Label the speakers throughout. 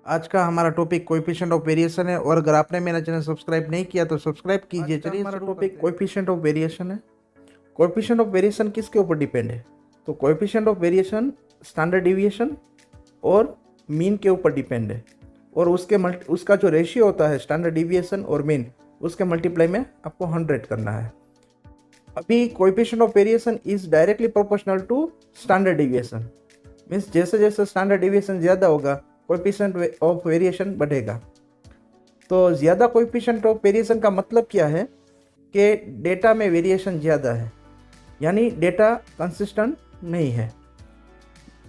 Speaker 1: आज का हमारा टॉपिक कोएफिशिएंट ऑफ वेरिएशन है और अगर आपने मेरा चैनल सब्सक्राइब नहीं किया तो सब्सक्राइब कीजिए। चलिए, हमारा टॉपिक कोएफिशिएंट ऑफ वेरिएशन है। कोएफिशिएंट ऑफ वेरिएशन किसके ऊपर डिपेंड है? तो coefficient of variation standard deviation और मीन के ऊपर डिपेंड है और उसका जो रेशियो होता है स्टैंडर्ड डिविएशन और मीन, उसके मल्टीप्लाई में आपको 100 करना है। अभी coefficient of variation is directly proportional to standard deviation. Means जैसे जैसे स्टैंडर्ड डिविएशन ज़्यादा होगा कोएफिशिएंट ऑफ वेरिएशन बढ़ेगा। तो ज़्यादा कोएफिशिएंट ऑफ वेरिएशन का मतलब क्या है कि डेटा में वेरिएशन ज़्यादा है, यानी डेटा कंसिस्टेंट नहीं है।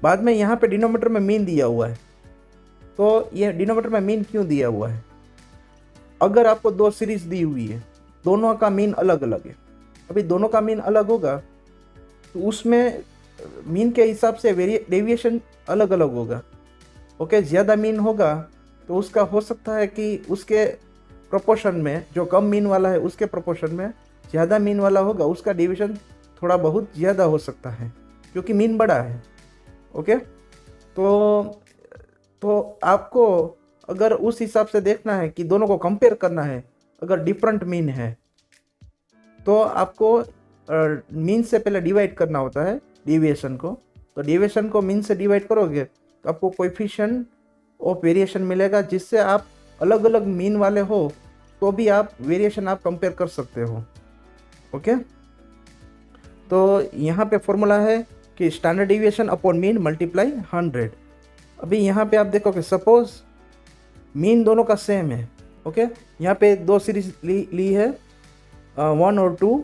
Speaker 1: बाद में यहाँ पे डिनोमिनेटर में मीन दिया हुआ है। तो ये डिनोमिनेटर में मीन क्यों दिया हुआ है? अगर आपको दो सीरीज दी हुई है, दोनों का मीन अलग अलग है, अभी दोनों का मीन अलग होगा तो उसमें मीन के हिसाब से डेविएशन अलग अलग होगा। ओके, ज़्यादा मीन होगा तो उसका हो सकता है कि उसके प्रोपोर्शन में, जो कम मीन वाला है उसके प्रोपोर्शन में ज़्यादा मीन वाला होगा, उसका डेविएशन थोड़ा बहुत ज़्यादा हो सकता है क्योंकि मीन बड़ा है। ओके, तो आपको अगर उस हिसाब से देखना है कि दोनों को कंपेयर करना है, अगर डिफरेंट मीन है तो आपको मीन से पहले डिवाइड करना होता है डेविएशन को। तो डेविएशन को मीन से डिवाइड करोगे तो आपको कोएफिशिएंट ऑफ वेरिएशन मिलेगा, जिससे आप अलग अलग मीन वाले हो तो भी आप वेरिएशन आप कंपेयर कर सकते हो। ओके, तो यहाँ पे फॉर्मूला है कि standard deviation upon mean multiply 100। अभी यहाँ पे आप देखो कि सपोज मीन दोनों का सेम है। ओके, यहाँ पे दो सीरीज ली है 1 और 2,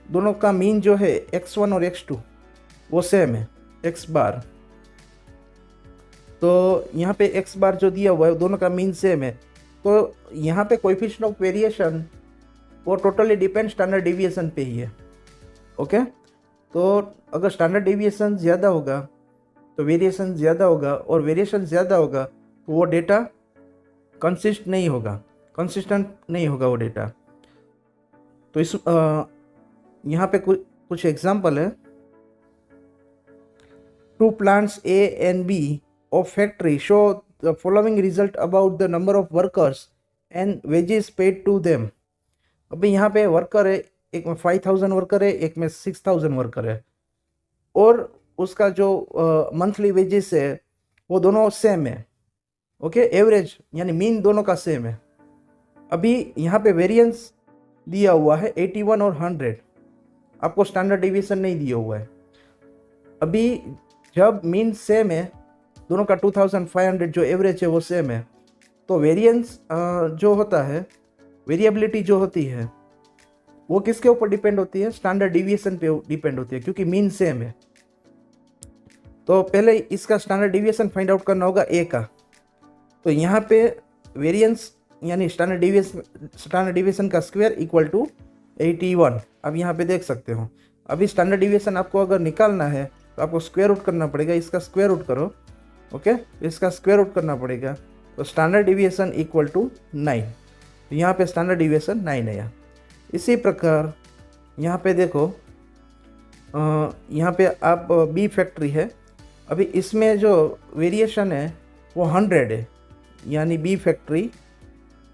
Speaker 1: दोनों का मीन जो है x1 और x2 वो सेम है x बार। तो यहाँ पे x बार जो दिया हुआ है दोनों का मीन सेम है, तो यहाँ पे कोएफिशिएंट ऑफ वेरिएशन वो टोटली डिपेंड स्टैंडर्ड डिविएशन पे ही है। ओके, तो अगर स्टैंडर्ड डिविएशन ज़्यादा होगा तो वेरिएशन ज़्यादा होगा और वेरिएशन ज़्यादा होगा तो वो डेटा कंसिस्टेंट नहीं होगा वो डेटा। तो इस यहाँ पे कुछ एग्जाम्पल है। 2 plants A and B of factory show the following result about the number of workers and wages paid to them। अभी यहाँ पे वर्कर है, एक में 5000 वर्कर है, एक में 6000 वर्कर है और उसका जो मंथली वेजेस है वो दोनों सेम है। ओके, एवरेज यानी मीन दोनों का सेम है। अभी यहाँ पे वेरिएंस दिया हुआ है 81 और 100, आपको स्टैंडर्ड डिविएशन नहीं दिया हुआ है। अभी जब मीन सेम है, दोनों का 2500 जो एवरेज है वो सेम है, तो वेरिएंस जो होता है, वेरिएबिलिटी जो होती है वो किसके ऊपर डिपेंड होती है? स्टैंडर्ड डिविएशन पे डिपेंड होती है क्योंकि मीन सेम है। तो पहले इसका स्टैंडर्ड डिविएशन फाइंड आउट करना होगा ए का। तो यहाँ पे वेरिएंस यानी स्टैंडर्ड डिविएशन का स्क्वायर इक्वल टू 81। अब यहाँ पे देख सकते हो, अभी स्टैंडर्ड डिविएशन आपको अगर निकालना है तो आपको स्क्वायर रूट करना पड़ेगा। इसका स्क्वायर रूट करो। ओके, इसका स्क्वायर रूट करना पड़ेगा तो स्टैंडर्ड डिविएशन इक्वल टू 9। तो यहाँ पे स्टैंडर्ड डिविएशन 9 है। इसी प्रकार यहाँ पे देखो, यहाँ पे आप बी फैक्ट्री है, अभी इसमें जो वेरिएशन है वो 100 है, यानी बी फैक्ट्री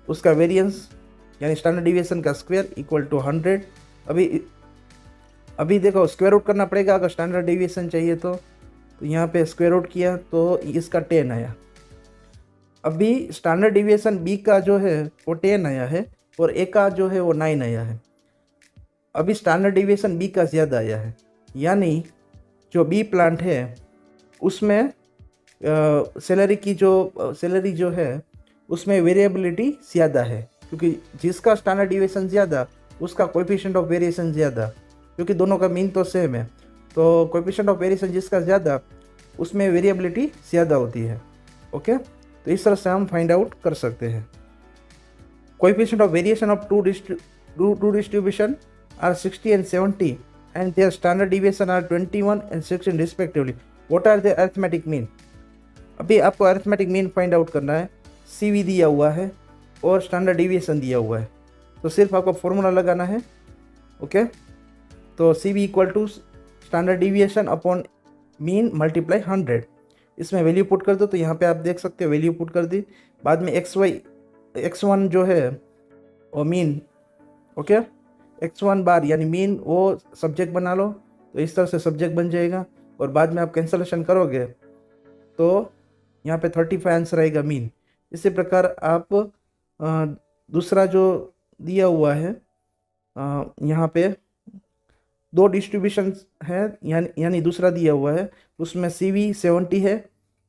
Speaker 1: उसका वेरिएंस यानी स्टैंडर्ड डिविएशन का स्क्वायर इक्वल टू 100। अभी देखो स्क्वायर रूट करना पड़ेगा अगर स्टैंडर्ड डिविएशन चाहिए तो यहाँ पे स्क्वायर रूट किया तो इसका 10 आया। अभी स्टैंडर्ड डिविएशन बी का जो है वो 10 आया है और ए का जो है वो 9 आया है। अभी स्टैंडर्ड डिविएशन बी का ज़्यादा आया है, यानी जो बी प्लांट है उसमें सैलरी जो है उसमें वेरिएबिलिटी ज़्यादा है, क्योंकि जिसका स्टैंडर्ड डिविएशन ज़्यादा उसका कोएफिशिएंट ऑफ वेरिएशन ज़्यादा, क्योंकि दोनों का मीन तो सेम है। तो कोएफिशिएंट ऑफ वेरिएशन जिसका ज़्यादा उसमें वेरिएबिलिटी ज़्यादा होती है। ओके, तो इस तरह से हम फाइंड आउट कर सकते हैं। Coefficient of variation of two distribution are 60 and 70 and their standard deviation are 21 and 16 respectively. What are their arithmetic mean? अभी आपको अरिथमेटिक मीन फाइंड आउट करना है। CV दिया हुआ है और स्टैंडर्ड डिविएशन दिया हुआ है, तो सिर्फ आपको फॉर्मूला लगाना है। ओके, तो CV equal to standard deviation upon mean multiply 100। इसमें वैल्यू पुट कर दो। तो यहाँ पे आप देख सकते हो वैल्यू पुट कर दी। बाद में x1 जो है वो मीन, ओके, x1 बार यानी मीन वो सब्जेक्ट बना लो। तो इस तरह से सब्जेक्ट बन जाएगा और बाद में आप कैंसलेशन करोगे तो यहाँ पे 35 आंसर आएगा मीन। इसी प्रकार आप दूसरा जो दिया हुआ है यहाँ पे दो डिस्ट्रीब्यूशन है, यानी दूसरा दिया हुआ है उसमें CV 70 है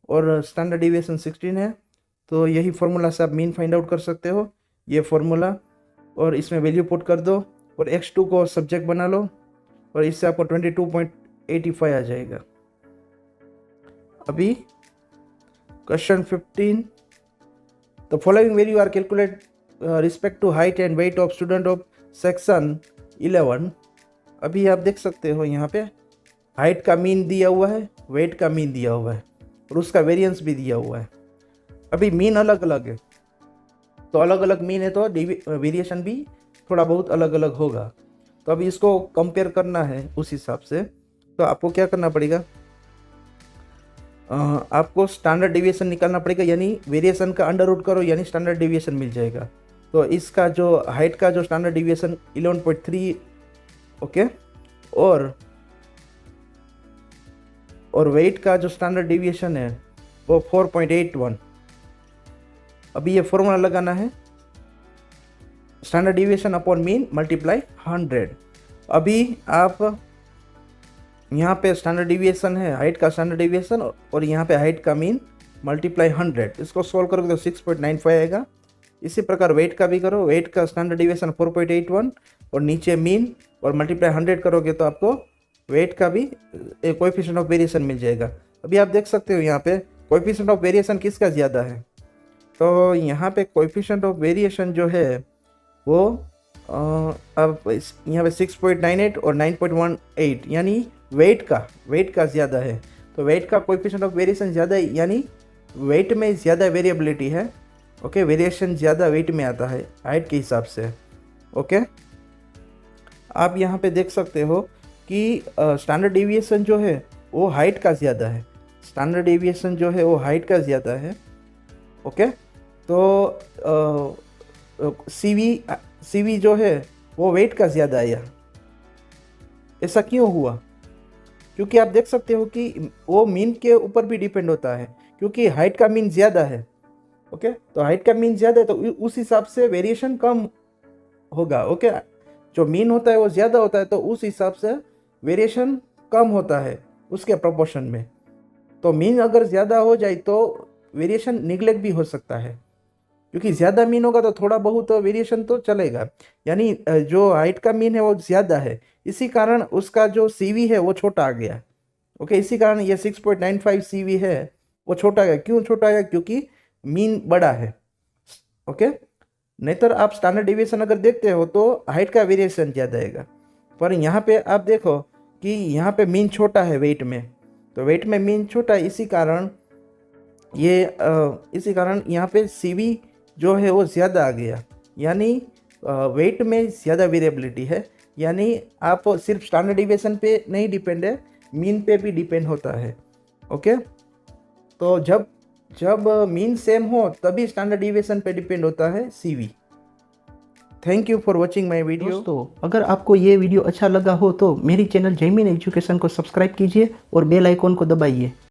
Speaker 1: और स्टैंडर्ड डिविएशन 16 है। तो यही फार्मूला से आप मीन फाइंड आउट कर सकते हो, ये फार्मूला, और इसमें वैल्यू पुट कर दो और x2 को सब्जेक्ट बना लो और इससे आपको 22.85 आ जाएगा। अभी question 15, the following value are calculate respect to height and weight of student of section 11। अभी आप देख सकते हो यहाँ पे हाइट का मीन दिया हुआ है, वेट का मीन दिया हुआ है और उसका वेरिएंस भी दिया हुआ है। अभी मीन अलग अलग है तो अलग अलग मीन है तो वेरिएशन भी थोड़ा बहुत अलग अलग होगा। तो अभी इसको कंपेयर करना है उस हिसाब से। तो आपको क्या करना पड़ेगा, आपको स्टैंडर्ड डिविएशन निकालना पड़ेगा, यानी वेरिएशन का अंडर रूट करो यानी स्टैंडर्ड डिविएशन मिल जाएगा। तो इसका जो हाइट का जो स्टैंडर्ड डिविएशन 11.3, ओके, और वेट का जो स्टैंडर्ड डिविएशन है वो 4.81। अभी ये फॉर्मूला लगाना है, standard deviation upon mean multiply 100। अभी आप यहाँ पे स्टैंडर्ड डिविएशन है, हाइट का स्टैंडर्ड डिविएशन, और यहाँ पे हाइट का मीन मल्टीप्लाई 100। इसको सॉल्व करोगे तो 6.95 आएगा। इसी प्रकार वेट का भी करो, वेट का स्टैंडर्ड डिविएशन 4.81 और नीचे मीन और मल्टीप्लाई 100 करोगे तो आपको वेट का भी कोएफिशिएंट ऑफ वेरिएशन मिल जाएगा। अभी आप देख सकते हो यहाँ पे कोएफिशिएंट ऑफ वेरिएशन किसका ज़्यादा है। तो यहाँ पे कोएफिशिएंट ऑफ वेरिएशन जो है वो अब यहाँ पे 6.98 और 9.18 यानी वेट का ज़्यादा है। तो वेट का कोएफिशिएंट ऑफ वेरिएशन ज़्यादा है यानी वेट में ज़्यादा वेरिएबिलिटी है, ओके, वेरिएशन ज़्यादा वेट में आता है हाइट के हिसाब से, ओके। आप यहाँ पे देख सकते हो कि स्टैंडर्ड डेविएशन जो है वो हाइट का ज़्यादा है, स्टैंडर्ड डेविएशन जो है वो हाइट का ज़्यादा है, ओके। तो CV जो है वो वेट का ज़्यादा है। ऐसा क्यों हुआ? क्योंकि आप देख सकते हो कि वो मीन के ऊपर भी डिपेंड होता है, क्योंकि हाइट का मीन ज़्यादा है, ओके। तो हाइट का मीन ज़्यादा है तो उस हिसाब से वेरिएशन कम होगा, ओके। जो मीन होता है वो ज़्यादा होता है तो उस हिसाब से वेरिएशन कम होता है उसके प्रोपोर्शन में। तो मीन अगर ज़्यादा हो जाए तो वेरिएशन निगलेक्ट भी हो सकता है, क्योंकि ज़्यादा मीन होगा तो थोड़ा बहुत वेरिएशन तो चलेगा, यानी जो हाइट का मीन है वो ज़्यादा है, इसी कारण उसका जो CV है वो छोटा आ गया, ओके। इसी कारण ये 6.95 CV है वो छोटा गया। क्यों छोटा गया? क्योंकि मीन बड़ा है, ओके। नहीं तो आप स्टैंडर्ड डिविएशन अगर देखते हो तो हाइट का वेरिएशन ज़्यादा आएगा, पर यहाँ पे आप देखो कि यहाँ पे मीन छोटा है वेट में, तो वेट में मीन छोटा है, इसी कारण यहाँ पे CV जो है वो ज़्यादा आ गया, यानी वेट में ज़्यादा वेरिएबिलिटी है, यानी आप सिर्फ स्टैंडर्ड डिविएशन पे नहीं डिपेंड है, मीन पे भी डिपेंड होता है, ओके। तो जब मीन सेम हो तभी स्टैंडर्ड डिविएशन पे डिपेंड होता है CV। Thank you for watching my video.
Speaker 2: दोस्तों, अगर आपको ये वीडियो अच्छा लगा हो तो मेरी चैनल जयमीन एजुकेशन को सब्सक्राइब कीजिए और बेल आइकॉन को दबाइए।